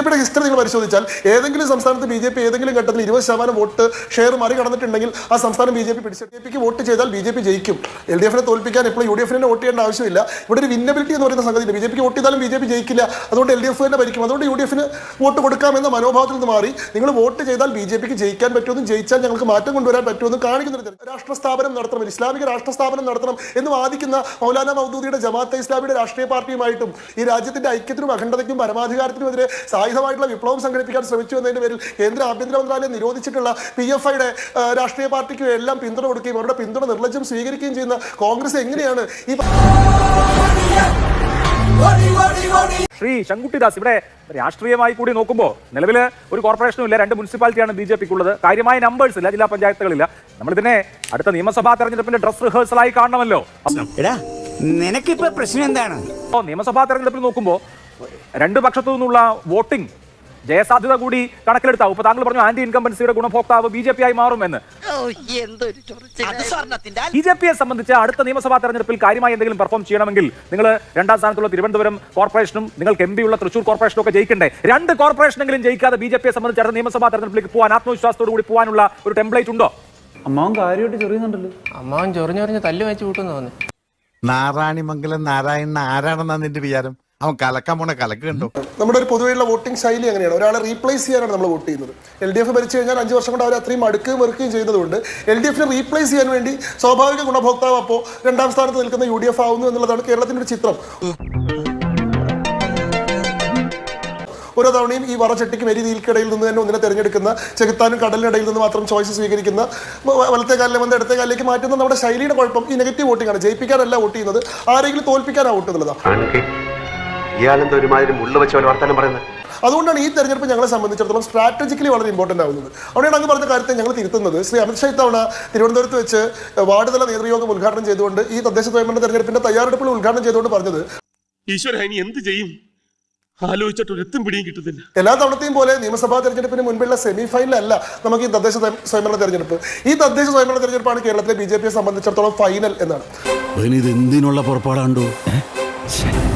ബിജെപിയുടെ ഹിസ്റ്ററി നിങ്ങൾ പരിശോധിച്ചാൽ ഏതെങ്കിലും സംസ്ഥാനത്ത് ബിജെപി ഏതെങ്കിലും ഘട്ടത്തിൽ 20% വോട്ട് ഷെയർ മറികടന്നിട്ടുണ്ടെങ്കിൽ ആ സംസ്ഥാനം ബിജെപി പിടിച്ചു. ബിജെപിക്ക് വോട്ട് ചെയ്താൽ ബിജെപി ജയിക്കും. എൽഡിഎഫിനെ തോൽപ്പിക്കാൻ ഇപ്പോൾ യുഡിഎഫിനെ വോട്ട് ചെയ്യേണ്ട ആവശ്യമില്ല. ഇവിടെ ഒരു വിന്നബിലിറ്റി എന്ന് പറയുന്ന സംഗതി ബിജെപിക്ക് വോട്ട് ചെയ്താലും ബിജെപി ജയിക്കില്ല. അതുകൊണ്ട് എൽഡിഎഫ് തന്നെ ഭരിക്കും. അതുകൊണ്ട് യുഡിഎഫിന് വോട്ട് കൊടുക്കാമെന്ന മനോഭാവത്തിൽ നിന്ന് മാറി നിങ്ങൾ വോട്ട് ചെയ്താൽ ബിജെപിക്ക് ജയിക്കാൻ പറ്റുമെന്നും ജയിച്ചാൽ ഞങ്ങൾക്ക് മാറ്റം കൊണ്ടുവരാൻ പറ്റുമെന്നും കാണിക്കുന്ന രാഷ്ട്ര സ്ഥാപനം നടത്തണം, ഇസ്ലാമിക രാഷ്ട്ര സ്ഥാപനം നടത്തണം എന്ന് വാദിക്കുന്ന മൗലാന മൗദൂദിയുടെ ജമാഅത്തെ ഇസ്ലാമിയുടെ രാഷ്ട്രീയ പാർട്ടിയുമായിട്ടും ഈ രാജ്യത്തിന്റെ ഐക്യത്തിനും അഖണ്ഡതയ്ക്കും പരമാധികാരത്തിനുമെതിരെ സായുധമായിട്ടുള്ള വിപ്ലവം സംഘടിപ്പിക്കാൻ ശ്രമിച്ചു എന്നതിന്റെ പേരിൽ കേന്ദ്ര ആഭ്യന്തര മന്ത്രാലയം നിരോധിച്ചിട്ടുള്ള PFIയുടെ രാഷ്ട്രീയ പാർട്ടിക്ക് എല്ലാം പിന്തുണ കൊടുക്കുകയും അവരുടെ പിന്തുണ നിർലജ്ജം സ്വീകരിക്കുകയും ചെയ്യുന്ന കോൺഗ്രസ് എങ്ങനെയാണ് ഈ ശ്രീ ശങ്കുട്ടിദാസ്, ഇവിടെ രാഷ്ട്രീയമായി കൂടി നോക്കുമ്പോൾ നിലവിൽ ഒരു കോർപ്പറേഷനും ഇല്ല, 2 മുനിസിപ്പാലിറ്റിയാണ് ബിജെപിക്കുള്ളത്. കാര്യമായ നമ്പേഴ്സ് ഇല്ല, ജില്ലാ പഞ്ചായത്തുകളില്ല. നമ്മളിതിനെ അടുത്ത നിയമസഭാ തെരഞ്ഞെടുപ്പിന്റെ ഡ്രസ് റിഹേഴ്സലായി കാണണമല്ലോ. നിനക്കിപ്പോ പ്രശ്നം എന്താണ്? നിയമസഭാ തെരഞ്ഞെടുപ്പിൽ നോക്കുമ്പോൾ 2 പക്ഷത്തു നിന്നുള്ള വോട്ടിംഗ് ജയസാധ്യത കൂടി കണക്കിലെടുത്താവും. ഇപ്പൊ താങ്കൾ പറഞ്ഞു ആന്റി ഇൻകംബൻസിയുടെ ഗുണഭോക്താവ് BJP ആയി മാറുമെന്ന്. BJPയെ സംബന്ധിച്ച് അടുത്ത നിയമസഭാ തെരഞ്ഞെടുപ്പിൽ കാര്യമായി എന്തെങ്കിലും പെർഫോം ചെയ്യണമെങ്കിൽ നിങ്ങൾ 2ാം സ്ഥാനത്തുള്ള തിരുവനന്തപുരം കോർപ്പറേഷനും നിങ്ങൾക്ക് MP ഉള്ള തൃശൂർ കോർപ്പറേഷനും ഒക്കെ ജയിക്കണ്ടേ? 2 കോർപ്പറേഷനെങ്കിലും ജയിക്കാതെ BJPയെ സംബന്ധിച്ച് അടുത്ത നിയമസഭാ തെരഞ്ഞെടുപ്പിലേക്ക് പോകാൻ ആത്മവിശ്വാസത്തോടു കൂടി പോകാനുള്ള ഒരു ടെംപ്ലേറ്റ് ഉണ്ടോ? അമ്മാവൻ കാര്യമായിട്ട് ചൊറിയുന്നുണ്ടല്ലോ. അമ്മാവൻ ചൊറിഞ്ഞൊറിഞ്ഞ് തല്ലു വെച്ച് കൂട്ടുന്നു തോന്നി. നാരായണിമംഗലം നാരായണൻ ആരാണെന്നാ നിന്റെ വിചാരം? അവൻ കലക്കാൻ പോണ കലക്ക് കണ്ടോ? നമ്മുടെ ഒരു പൊതുവെയുള്ള വോട്ടിംഗ് ശൈലി അങ്ങനെയാണ്. ഒരാളെ റീപ്ലേസ് ചെയ്യാനാണ് നമ്മൾ വോട്ട് ചെയ്യുന്നത്. LDF ഭരിച്ചു കഴിഞ്ഞാൽ 5 വർഷം കൊണ്ട് അവർ അത്രയും അടുക്കുകയും വെറുക്കുകയും ചെയ്യുന്നതുകൊണ്ട് LDFനെ റീപ്ലേസ് ചെയ്യാൻ വേണ്ടി സ്വാഭാവിക ഗുണഭോക്താവ് അപ്പോൾ 2ാം സ്ഥാനത്ത് നിൽക്കുന്ന UDF ആവുന്നു എന്നുള്ളതാണ് കേരളത്തിന്റെ ഒരു ചിത്രം. ഓരോ തവണയും ഈ വറചട്ടിക്ക് മെരി നീൽക്കിടയിൽ നിന്ന് തന്നെ ഒന്നിനെ തിരഞ്ഞെടുക്കുന്ന, ചെകുത്താനും കടലിനിടയിൽ നിന്ന് മാത്രം ചോയ്സ് സ്വീകരിക്കുന്ന, വലത്തെ കാലിലെ വന്ന് ഇടത്തെ കാലിലേക്ക് മാറ്റുന്ന നമ്മുടെ ശൈലിയുടെ കുഴപ്പം ഈ നെഗറ്റീവ് വോട്ടിംഗ് ആണ്. ജയിപ്പിക്കാനല്ല വോട്ട് ചെയ്യുന്നത്, ആരെങ്കിലും തോൽപ്പിക്കാനാണ് വോട്ട് എന്നുള്ളതാണ്. അതുകൊണ്ടാണ് ഈ തെരഞ്ഞെടുപ്പ് ഞങ്ങളെ സംബന്ധിച്ചിടത്തോളം സ്ട്രാറ്റജിക്കലി വളരെ ഇമ്പോർട്ടന്റ് ആവുന്നത്. അവിടെയാണ് അങ്ങ് പറഞ്ഞ കാര്യത്തെ ഞങ്ങൾ തിരുത്തുന്നത്. ശ്രീ അമിത്ഷാ ഇത്തവണ തിരുവനന്തപുരത്ത് വെച്ച് വാർഡ് തല നേതൃയോഗം ഉദ്ഘാടനം ചെയ്തുകൊണ്ട് ഈ തദ്ദേശ സ്വയംഭരണ തെരഞ്ഞെടുപ്പിന്റെ തയ്യാറെടുപ്പുകൾ ഉദ്ഘാടനം ചെയ്തുകൊണ്ട് പറഞ്ഞത്, ഈശ്വര ഇനി എന്ത് ചെയ്യും ആലോചിച്ചിട്ട് ഒരെത്തും പിടിയും കിട്ടുന്നില്ല. എല്ലാ തവണത്തെയും പോലെ നിയമസഭാ തെരഞ്ഞെടുപ്പിന് മുൻപുള്ള സെമി ഫൈനലല്ല നമുക്ക് ഈ തദ്ദേശ സ്വയംഭരണ തെരഞ്ഞെടുപ്പ്. ഈ തദ്ദേശ സ്വയംഭരണ തെരഞ്ഞെടുപ്പാണ് കേരളത്തിലെ BJPയെ സംബന്ധിച്ചിടത്തോളം ഫൈനൽ എന്നാണ്. എന്തിനുള്ള പുറപ്പാടാണ്ടോ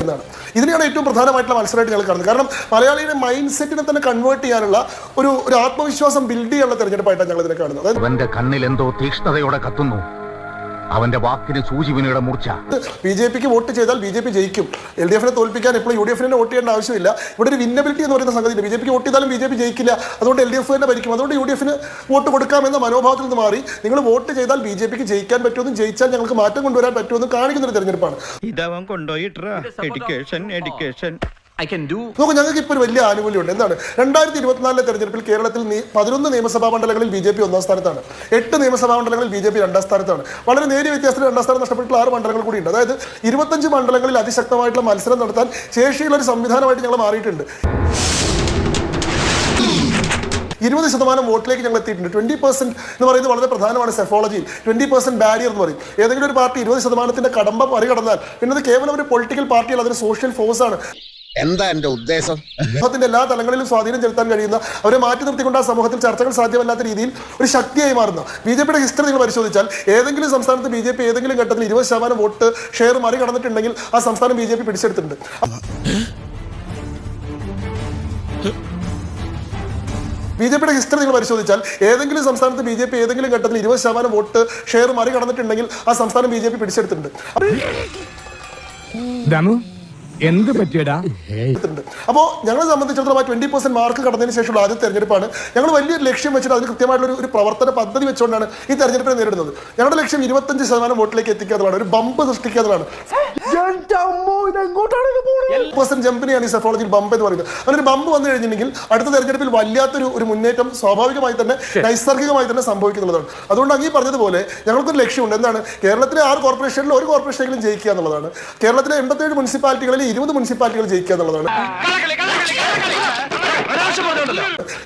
എന്നാണ് ഇതിനെയാണ് ഏറ്റവും പ്രധാനമായിട്ടുള്ള മത്സരമായിട്ട് ഞങ്ങൾ കാണുന്നത്. കാരണം മലയാളിയുടെ മൈൻഡ് സെറ്റിനെ തന്നെ കൺവേർട്ട് ചെയ്യാനുള്ള ഒരു ആത്മവിശ്വാസം ബിൽഡ് ചെയ്യാനുള്ള തെരഞ്ഞെടുപ്പായിട്ടാണ് ഞങ്ങൾ ഇതിനെ കാണുന്നത്. അവന്റെ കണ്ണിൽ എന്തോ തീക്ഷ്ണതയോടെ കത്തുന്നു, അവന്റെ വാക്കിന് സൂചിവിനയുടെ മൂർച്ച. BJPക്ക് വോട്ട് ചെയ്താൽ BJP ജയിക്കും. LDFനെ തോൽപ്പിക്കാൻ ഇപ്പോൾ UDFിനെ വോട്ട് ചെയ്യേണ്ട ആവശ്യമില്ല. ഇവിടെ ഒരു വിന്നബിലിറ്റി എന്ന് പറയുന്ന സംഗതി BJPക്ക് വോട്ട് ചെയ്താലും BJP ജയിക്കില്ല. അതുകൊണ്ട് LDF തന്നെ ഭരിക്കും. അതുകൊണ്ട് UDFിന് വോട്ട് കൊടുക്കാമെന്ന മനോഭാവത്തിൽ നിന്ന് മാറി നിങ്ങൾ വോട്ട് ചെയ്താൽ BJPക്ക് ജയിക്കാൻ പറ്റുമെന്നും ജയിച്ചാൽ ഞങ്ങൾക്ക് മാറ്റം കൊണ്ടുവരാൻ പറ്റുമെന്നും കാണിക്കുന്ന ഒരു തെരഞ്ഞെടുപ്പാണ്. നോക്കൂ, ഞങ്ങൾക്ക് ഇപ്പോൾ ഒരു വലിയ ആനുകൂല്യമുണ്ട്. എന്താണ്? 2024 തെരഞ്ഞെടുപ്പിൽ കേരളത്തിൽ 11 നിയമസഭാ മണ്ഡലങ്ങളിൽ BJP 1ാം സ്ഥാനത്താണ്, 8 നിയമസഭാ മണ്ഡലങ്ങളിൽ BJP 2ാം സ്ഥാനത്താണ്. വളരെ നേരിയ വ്യത്യാസത്തിൽ 2ാം സ്ഥാനം നഷ്ടപ്പെട്ടുള്ള 6 മണ്ഡലങ്ങൾ കൂടിയുണ്ട്. അതായത് 25 മണ്ഡലങ്ങളിൽ അതിശക്തമായിട്ടുള്ള മത്സരം നടത്താൻ ശേഷിയുള്ള ഒരു സംവിധാനമായിട്ട് ഞങ്ങൾ മാറിയിട്ടുണ്ട്. 20% വോട്ടിലേക്ക് ഞങ്ങൾ എത്തിയിട്ടുണ്ട്. 20% എന്ന് പറയുന്നത് വളരെ പ്രധാനമാണ്. സെഫോളജിയിൽ 20% ബാരിയർ എന്ന് പറയും. ഏതെങ്കിലും ഒരു പാർട്ടി 20% കടമ്പ മറികടന്നാൽ പിന്നെ അത് കേവലം ഒരു പൊളിറ്റിക്കൽ പാർട്ടിയല്ല, അതൊരു സോഷ്യൽ ഫോഴ്സ് ആണ്. എന്താ എന്റെ ഉദ്ദേശം? സമൂഹത്തിന്റെ എല്ലാ തലങ്ങളിലും സ്വാധീനം ചെലുത്താൻ കഴിയുന്ന, അവരെ മാറ്റി നിർത്തിക്കൊണ്ട് ആ സമൂഹത്തിൽ ചർച്ചകൾ സാധ്യമല്ലാത്ത രീതിയിൽ ഒരു ശക്തിയായി മാറുന്ന BJPയുടെ ഹിസ്റ്ററി നിങ്ങൾ പരിശോധിച്ചാൽ ഏതെങ്കിലും സംസ്ഥാനത്ത് BJP ഏതെങ്കിലും ഘട്ടത്തിൽ 20% വോട്ട് ഷെയർ മറികടന്നിട്ടുണ്ടെങ്കിൽ ആ സംസ്ഥാനം BJP പിടിച്ചെടുത്തിട്ടുണ്ട്. BJPയുടെ ഹിസ്റ്ററി നിങ്ങൾ പരിശോധിച്ചാൽ ഏതെങ്കിലും സംസ്ഥാനത്ത് BJP ഏതെങ്കിലും ഘട്ടത്തിൽ 20% വോട്ട് ഷെയർ മറികടന്നിട്ടുണ്ടെങ്കിൽ ആ സംസ്ഥാനം BJP പിടിച്ചെടുത്തിട്ടുണ്ട്. എന്ത് പറ്റിയടാ? അപ്പോൾ ഞങ്ങളെ സംബന്ധിച്ചിടത്തോളം 20% മാർക്ക് കടന്നതിന് ശേഷമുള്ള ആദ്യ തെരഞ്ഞെടുപ്പാണ്. ഞങ്ങൾ വലിയൊരു ലക്ഷ്യം വെച്ചിട്ട് അതിന് കൃത്യമായിട്ടുള്ള ഒരു പ്രവർത്തന പദ്ധതി വെച്ചുകൊണ്ടാണ് ഈ തെരഞ്ഞെടുപ്പിനെ നേരിടുന്നത്. ഞങ്ങളുടെ ലക്ഷ്യം 25% വോട്ടിലേക്ക് എത്തിക്കാത്തതാണ്, ഒരു ബമ്പ് സൃഷ്ടിക്കാത്തതാണ്. ജമ്പിനെയാണ് ഈ സെഫോളജിയിൽ ബമ്പ് എന്ന് പറയുന്നത്. അങ്ങനെ ഒരു ബമ്പ് വന്നു കഴിഞ്ഞിട്ടുണ്ടെങ്കിൽ അടുത്ത തെരഞ്ഞെടുപ്പിൽ വല്ലാത്തൊരു മുന്നേറ്റം സ്വാഭാവികമായി തന്നെ നൈസർഗികമായി തന്നെ സംഭവിക്കുന്നുള്ളതാണ്. അതുകൊണ്ടാണ് ഈ പറഞ്ഞതുപോലെ ഞങ്ങൾക്കൊരു ലക്ഷ്യമുണ്ട്. എന്താണ്? കേരളത്തിലെ 6 കോർപ്പറേഷനിൽ ഒരു കോർപ്പറേഷനെങ്കിലും ജയിക്കുക എന്നുള്ളതാണ്. കേരളത്തിലെ 87 മുനിസിപ്പാലിറ്റികളിൽ 20 മുനിസിപ്പാലിറ്റികൾ ജയിക്കുക എന്നുള്ളതാണ്.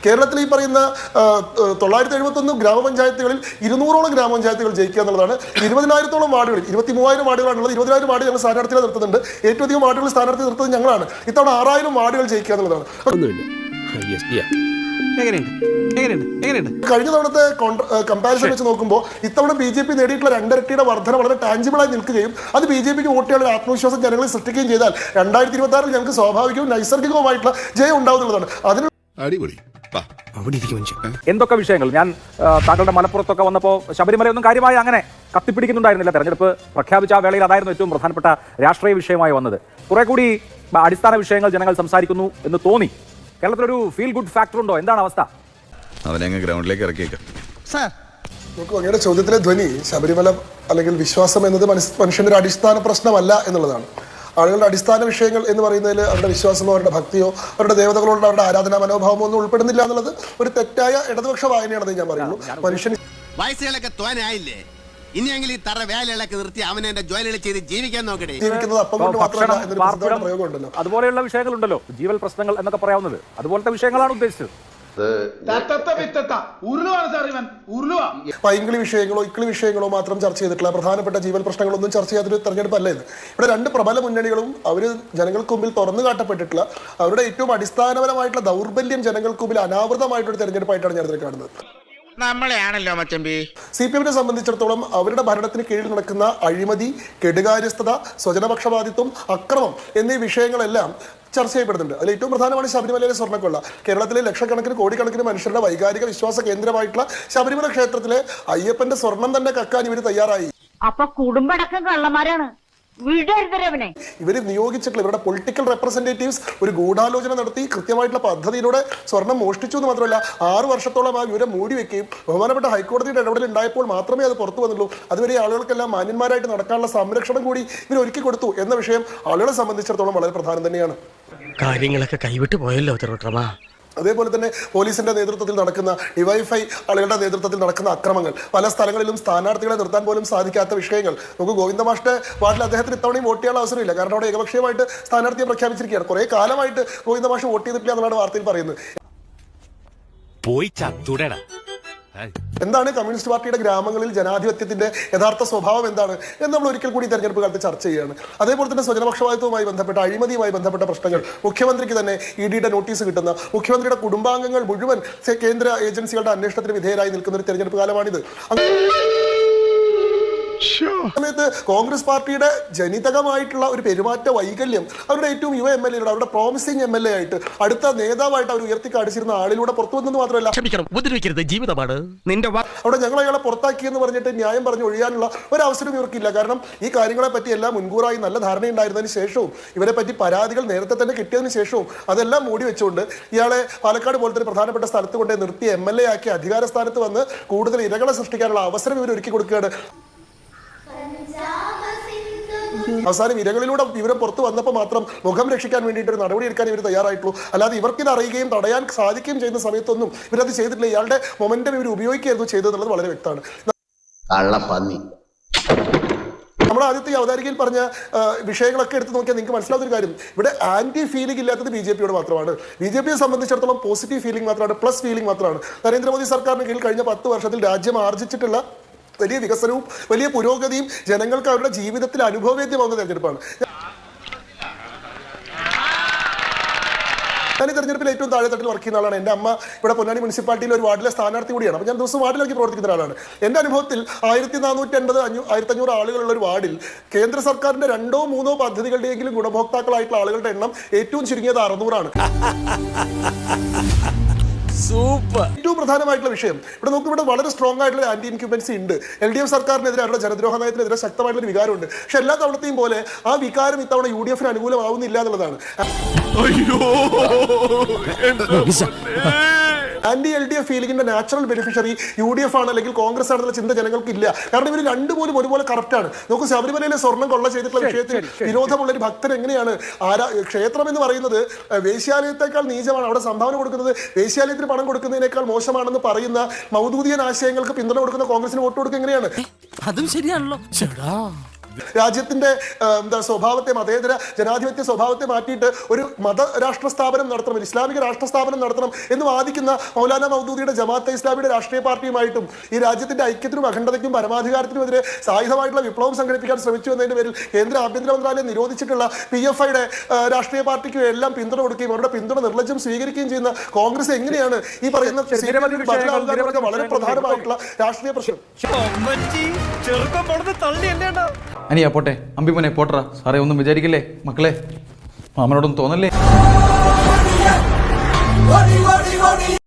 കേരളത്തിൽ ഈ പറയുന്ന 971 ഗ്രാമപഞ്ചായത്തുകളിൽ 200ഓളം ഗ്രാമപഞ്ചായത്തുകൾ ജയിക്കുക എന്നുള്ളതാണ്. 20,000-ഓളം വാർഡുകളിൽ 23,000 വാർഡുകളാണുള്ളത്. 20,000 വാർഡ് ഞങ്ങൾ സ്ഥാനാർത്ഥികളെ നിർത്തുന്നുണ്ട്. ഏറ്റവും അധികം വാർഡുകൾ സ്ഥാനാർത്ഥി നിർത്തുന്നത് ഞങ്ങളാണ്. ഇത്തവണ 6,000 വാർഡുകൾ ജയിക്കുക എന്നുള്ളതാണ്. കഴിഞ്ഞ തവണത്തെ കമ്പാരിസൺ വെച്ച് നോക്കുമ്പോൾ ഇത്തവണ BJP നേടിയിട്ടുള്ള 2 ഇരട്ടിയുടെ വർധന വളരെ ടാഞ്ചിബിളായി നിൽക്കുകയും അത് BJPക്ക് വോട്ട് ചെയ്യാനുള്ള ആത്മവിശ്വാസം ജനങ്ങളിൽ സൃഷ്ടിക്കുകയും ചെയ്താൽ 2026 ഞങ്ങൾക്ക് സ്വാഭാവികവും നൈസർഗികവുമായിട്ടുള്ള ജയം ഉണ്ടാവുന്നതാണ്. അതിന് അടിപൊളി. എന്തൊക്കെ വിഷയങ്ങൾ ഞാൻ താങ്കളുടെ മലപ്പുറത്തൊക്കെ വന്നപ്പോൾ ശബരിമലയൊന്നും കാര്യമായി അങ്ങനെ കത്തിപ്പിടിക്കുന്നുണ്ടായിരുന്നില്ല. തെരഞ്ഞെടുപ്പ് പ്രഖ്യാപിച്ച ആ വേളയിൽ അതായിരുന്നു ഏറ്റവും പ്രധാനപ്പെട്ട രാഷ്ട്രീയ വിഷയമായി വന്നത്. കുറെ കൂടി അടിസ്ഥാന വിഷയങ്ങൾ ജനങ്ങൾ സംസാരിക്കുന്നു എന്ന് തോന്നി. കേരളത്തിലൊരു ഫീൽ ഗുഡ് ഫാക്ടർ ഉണ്ടോ? എന്താണ് അവസ്ഥ? അവനെ ഗ്രൗണ്ടിലേക്ക് ഇറക്കിയേക്കാം. നോക്കൂ, അങ്ങയുടെ ചോദ്യത്തിലെ ധ്വനി ശബരിമല അല്ലെങ്കിൽ വിശ്വാസം എന്നത് മനുഷ്യന്റെ ഒരു അടിസ്ഥാന പ്രശ്നമല്ല എന്നുള്ളതാണ്. ആളുകളുടെ അടിസ്ഥാന വിഷയങ്ങൾ എന്ന് പറയുന്നതിൽ അവരുടെ വിശ്വാസമോ അവരുടെ ഭക്തിയോ അവരുടെ ദേവതകളോട് അവരുടെ ആരാധനാ മനോഭാവമോ ഒന്നും ഉൾപ്പെടുന്നില്ല എന്നുള്ളത് ഒരു തെറ്റായ ഇടതുപക്ഷ വായനയാണെന്ന് ഞാൻ പറയുള്ളൂ. മനുഷ്യൻ വയസ്സുകളൊക്കെ തോനായില്ലേ, ഇനിയെങ്കിലും ഈ തറ വേലകളൊക്കെ നിർത്തി അവനെ എന്റെ ജോലികൾ ചെയ്ത് ജീവിക്കാൻ നോക്കണേ. ജീവിക്കുന്നത് അപ്പം കൊണ്ട് മാത്രമല്ല എന്നൊരു പ്രസിദ്ധമായ പ്രയോഗം ഉണ്ടല്ലോ. അതുപോലെയുള്ള വിഷയങ്ങളുണ്ടല്ലോ, ജീവൽ പ്രശ്നങ്ങൾ എന്നൊക്കെ പറയാവുന്നത്. അതുപോലത്തെ വിഷയങ്ങളാണ് ഉദ്ദേശിച്ചത്. പൈങ്കിളി വിഷയങ്ങളോ ഇക്കിളി വിഷയങ്ങളോ മാത്രം ചർച്ച ചെയ്തിട്ടുള്ള പ്രധാനപ്പെട്ട ജീവൽ പ്രശ്നങ്ങളൊന്നും ചർച്ച ചെയ്യാത്തൊരു തെരഞ്ഞെടുപ്പല്ല ഇത്. ഇവിടെ 2 പ്രബല മുന്നണികളും അവർ ജനങ്ങൾക്ക് മുമ്പിൽ തുറന്നു കാട്ടപ്പെട്ടിട്ടുള്ള അവരുടെ ഏറ്റവും അടിസ്ഥാനപരമായിട്ടുള്ള ദൗർബല്യം ജനങ്ങൾക്ക് മുമ്പിൽ അനാവൃതമായിട്ടൊരു തെരഞ്ഞെടുപ്പായിട്ടാണ് ഞാൻ ഇതിനെ കാണുന്നത്. നമ്മളെയാണല്ലോ മച്ചമ്പി. CPM-നെ സംബന്ധിച്ചിടത്തോളം അവരുടെ ഭരണത്തിന് കീഴിൽ നടക്കുന്ന അഴിമതി, കെടുകാര്യസ്ഥത, സ്വജനപക്ഷപാതിത്വം, അക്രമം എന്നീ വിഷയങ്ങളെല്ലാം ചർച്ച ചെയ്യപ്പെടുന്നുണ്ട്. അതിൽ ഏറ്റവും പ്രധാനമാണ് ശബരിമലയിലെ സ്വർണ്ണക്കൊള്ള. കേരളത്തിലെ ലക്ഷക്കണക്കിന് കോടിക്കണക്കിന് മനുഷ്യരുടെ വൈകാരിക വിശ്വാസ കേന്ദ്രമായിട്ടുള്ള ശബരിമല ക്ഷേത്രത്തിലെ അയ്യപ്പന്റെ സ്വർണം തന്നെ കക്കാൻ ഇവർ തയ്യാറായി. അപ്പൊ കുടുംബടക്കം കള്ളന്മാരാണ്. ഇവർ നിയോഗിച്ചിട്ടുള്ള ഇവരുടെ പൊളിറ്റിക്കൽ റെപ്രസെന്റേറ്റീവ്സ് ഒരു ഗൂഢാലോചന നടത്തി കൃത്യമായിട്ടുള്ള പദ്ധതിയിലൂടെ സ്വർണം മോഷ്ടിച്ചു എന്ന് മാത്രമല്ല 6 വർഷത്തോളം ആ വിവരം മൂടി വെക്കുകയും ബഹുമാനപ്പെട്ട ഹൈക്കോടതിയുടെ ഇടപെടൽ ഉണ്ടായപ്പോൾ മാത്രമേ അത് പുറത്തു വന്നുള്ളൂ. അതുവരെ ആളുകൾക്കെല്ലാം മാന്യന്മാരായിട്ട് നടക്കാനുള്ള സംരക്ഷണം കൂടി ഇവർ ഒരുക്കി കൊടുത്തു എന്ന വിഷയം ആളുകളെ സംബന്ധിച്ചിടത്തോളം വളരെ പ്രധാനം തന്നെയാണ്. കാര്യങ്ങളൊക്കെ കൈവിട്ട് പോയല്ലോ തിരുവട്ടമാ. അതേപോലെ തന്നെ പോലീസിന്റെ നേതൃത്വത്തിൽ നടക്കുന്ന ഡിവൈഫൈ ആളുകളുടെ നേതൃത്വത്തിൽ നടക്കുന്ന അക്രമങ്ങൾ, പല സ്ഥലങ്ങളിലും സ്ഥാനാർത്ഥികളെ നിർത്താൻ പോലും സാധിക്കാത്ത വിഷയങ്ങൾ. നമുക്ക് ഗോവിന്ദമാഷ്ട വാർഡിൽ അദ്ദേഹത്തിന് ഇത്തവണയും വോട്ട് ചെയ്യാനുള്ള അവസരമില്ല. കാരണം അവിടെ ഏകപക്ഷീയമായിട്ട് സ്ഥാനാർത്ഥിയെ പ്രഖ്യാപിച്ചിരിക്കുകയാണ്. കുറെ കാലമായിട്ട് ഗോവിന്ദമാഷ വോട്ട് ചെയ്തിട്ടില്ല എന്നാണ് വാർത്തയിൽ പറയുന്നത്. എന്താണ് കമ്മ്യൂണിസ്റ്റ് പാർട്ടിയുടെ ഗ്രാമങ്ങളിൽ ജനാധിപത്യത്തിന്റെ യഥാർത്ഥ സ്വഭാവം എന്താണ് എന്ന് നമ്മൾ ഒരിക്കൽ കൂടി തെരഞ്ഞെടുപ്പ് കാലത്ത് ചർച്ച ചെയ്യുകയാണ്. അതേപോലെ തന്നെ സ്വജനപക്ഷപാതിത്വവുമായി ബന്ധപ്പെട്ട അഴിമതിയുമായി ബന്ധപ്പെട്ട പ്രശ്നങ്ങൾ, മുഖ്യമന്ത്രിക്ക് തന്നെ ED നോട്ടീസ് കിട്ടുന്ന, മുഖ്യമന്ത്രിയുടെ കുടുംബാംഗങ്ങൾ മുഴുവൻ കേന്ദ്ര ഏജൻസികളുടെ അന്വേഷണത്തിന് വിധേയരായി നിൽക്കുന്ന ഒരു തെരഞ്ഞെടുപ്പ് കാലമാണിത്. സമയത്ത് കോൺഗ്രസ് പാർട്ടിയുടെ ജനിതകമായിട്ടുള്ള ഒരു പെരുമാറ്റ വൈകല്യം അവരുടെ ഏറ്റവും യുവ MLA അവരുടെ പ്രോമിസിംഗ് MLA ആയിട്ട് അടുത്ത നേതാവായിട്ട് അവർ ഉയർത്തിക്കാടിച്ചിരുന്ന ആളിലൂടെ പുറത്തു വന്നെന്ന് മാത്രമല്ല, ജീവിതമാണ് നിന്റെ അവിടെ ഞങ്ങൾ അയാളെ പുറത്താക്കിയെന്ന് പറഞ്ഞിട്ട് ന്യായം പറഞ്ഞു ഒഴിയാനുള്ള ഒരു അവസരം ഇവർക്കില്ല. കാരണം ഈ കാര്യങ്ങളെ പറ്റി എല്ലാം മുൻകൂറായി നല്ല ധാരണയുണ്ടായിരുന്നതിന് ശേഷവും ഇവരെ പറ്റി പരാതികൾ നേരത്തെ തന്നെ കിട്ടിയതിന് ശേഷവും അതെല്ലാം മൂടി വെച്ചുകൊണ്ട് ഇയാളെ പാലക്കാട് പോലത്തെ പ്രധാനപ്പെട്ട സ്ഥലത്ത് കൊണ്ടേ നിർത്തി MLA ആക്കി അധികാര സ്ഥാനത്ത് വന്ന് കൂടുതൽ ഇരകളെ സൃഷ്ടിക്കാനുള്ള അവസരം ഇവർ ഒരുക്കി കൊടുക്കുകയാണ്. അവസാനം ഇരകളിലൂടെ ഇവരെ പുറത്തു വന്നപ്പോൾ മാത്രം മുഖം രക്ഷിക്കാൻ വേണ്ടിയിട്ട് ഒരു നടപടി എടുക്കാൻ ഇവർ തയ്യാറായിട്ടുള്ളൂ. അല്ലാതെ ഇവർക്കിത് അറിയുകയും തടയാൻ സാധിക്കുകയും ചെയ്യുന്ന സമയത്തൊന്നും ഇവരത് ചെയ്തിട്ടില്ല. ഇയാളുടെ മൊമെന്റം ഇവർ ഉപയോഗിക്കുകയായിരുന്നു ചെയ്തതെന്നുള്ളത് വളരെ വ്യക്തമാണ്. നമ്മൾ ആദ്യത്തെ അവതാരികയിൽ പറഞ്ഞ വിഷയങ്ങളൊക്കെ എടുത്ത് നോക്കിയാൽ നിങ്ങൾക്ക് മനസ്സിലാവുന്ന ഒരു കാര്യം, ഇവിടെ ആന്റി ഫീലിംഗ് ഇല്ലാത്തത് BJPയോട് മാത്രമാണ്. BJPയെ സംബന്ധിച്ചിടത്തോളം പോസിറ്റീവ് ഫീലിംഗ് മാത്രമാണ്, പ്ലസ് ഫീലിംഗ് മാത്രമാണ്. നരേന്ദ്രമോദി സർക്കാരിന് കീഴിൽ കഴിഞ്ഞ 10 വർഷത്തിൽ രാജ്യം ആർജിച്ചിട്ടുള്ള വലിയ വികസനവും വലിയ പുരോഗതിയും ജനങ്ങൾക്ക് അവരുടെ ജീവിതത്തിൽ അനുഭവവേദ്യമാകുന്ന തെരഞ്ഞെടുപ്പാണ്. ഞാൻ ഈ തെരഞ്ഞെടുപ്പിൽ ഏറ്റവും താഴെത്തട്ടിൽ വർക്ക് ചെയ്യുന്ന ആളാണ്. എൻ്റെ അമ്മ ഇവിടെ പൊന്നാനി മുനിസിപ്പാലിറ്റിയിൽ ഒരു വാർഡിലെ സ്ഥാനാർത്ഥി കൂടിയാണ്. അപ്പോൾ ഞാൻ ദിവസം വാർഡിലേക്ക് പ്രവർത്തിക്കുന്ന ആളാണ്. എൻ്റെ അനുഭവത്തിൽ 1450-1500 ആളുകളുള്ള ഒരു വാർഡിൽ കേന്ദ്ര സർക്കാരിൻ്റെ 2-3 പദ്ധതികളുടെയെങ്കിലും ഗുണഭോക്താക്കളായിട്ടുള്ള ആളുകളുടെ എണ്ണം ഏറ്റവും ചുരുങ്ങിയത് 600 ആണ്. ഏറ്റവും പ്രധാനമായിട്ടുള്ള വിഷയം ഇവിടെ നോക്കും, ഇവിടെ വളരെ സ്ട്രോങ് ആയിട്ടുള്ള ആന്റി ഇൻക്യുബൻസി ഉണ്ട്. LDF സർക്കാരിനെതിരെ അവരുടെ ജനദ്രോഹ നയത്തിനെതിരെ ശക്തമായിട്ടുള്ള വികാരമുണ്ട്. പക്ഷെ എല്ലാ തവണത്തെയും പോലെ ആ വികാരം ഇത്തവണ UDF-ന് അനുകൂലമാവുന്നില്ല എന്നുള്ളതാണ്. ആന്റി LDF ഫീലിംഗിന്റെ നാച്ചുറൽ ബെനിഫിഷ്യറി UDF ആണ് അല്ലെങ്കിൽ കോൺഗ്രസ് ആണെന്നുള്ള ചിന്ത ജനങ്ങൾക്ക് ഇല്ല. കാരണം ഇവർ രണ്ടുപോലും ഒരുപോലെ കറക്റ്റാണ്. നോക്കൂ, ശബരിമലയിലെ സ്വർണ്ണം കൊള്ള ചെയ്തിട്ടുള്ള വിഷയത്തിൽ വിരോധമുള്ള ഒരു ഭക്തൻ എങ്ങനെയാണ് ക്ഷേത്രം എന്ന് പറയുന്നത് വേശ്യാലയത്തെക്കാൾ നീചമാണ്, അവിടെ സംഭാവന കൊടുക്കുന്നത് വേശ്യാലയത്തിന് പണം കൊടുക്കുന്നതിനേക്കാൾ മോശമാണെന്ന് പറയുന്ന മൗദൂദിയൻ ആശയങ്ങൾക്ക് പിന്തുണ കൊടുക്കുന്ന കോൺഗ്രസിന് വോട്ട് കൊടുക്കുക എങ്ങനെയാണ്? അതും ശരിയാണല്ലോ. രാജ്യത്തിന്റെ സ്വഭാവത്തെ, മതേതര ജനാധിപത്യ സ്വഭാവത്തെ മാറ്റിയിട്ട് ഒരു മതരാഷ്ട്ര സ്ഥാപനം നടത്തണം, ഒരു ഇസ്ലാമിക രാഷ്ട്ര സ്ഥാപനം നടത്തണം എന്ന് വാദിക്കുന്ന മൗലാന മൗദൂദിയുടെ ജമാഅത്തെ ഇസ്ലാമിയുടെ രാഷ്ട്രീയ പാർട്ടിയുമായിട്ടും ഈ രാജ്യത്തിന്റെ ഐക്യത്തിനും അഖണ്ഡതയ്ക്കും പരമാധികാരത്തിനുമെതിരെ സായുധമായിട്ടുള്ള വിപ്ലവം സംഘടിപ്പിക്കാൻ ശ്രമിച്ചു എന്നതിന്റെ പേരിൽ കേന്ദ്ര ആഭ്യന്തര മന്ത്രാലയം നിരോധിച്ചിട്ടുള്ള PFIയുടെ രാഷ്ട്രീയ പാർട്ടിക്കും എല്ലാം പിന്തുണ കൊടുക്കുകയും അവരുടെ പിന്തുണ നിർലജ്ജം സ്വീകരിക്കുകയും ചെയ്യുന്ന കോൺഗ്രസ് എങ്ങനെയാണ് ഈ പറയുന്ന വളരെ പ്രധാനമായിട്ടുള്ള രാഷ്ട്രീയ പ്രശ്നം? അനിയാ പോട്ടെ, അമ്പിമനെ പോട്ടറാ. സാറേ ഒന്നും വിചാരിക്കില്ലേ മക്കളെ, മാമനോടൊന്നും തോന്നല്ലേ?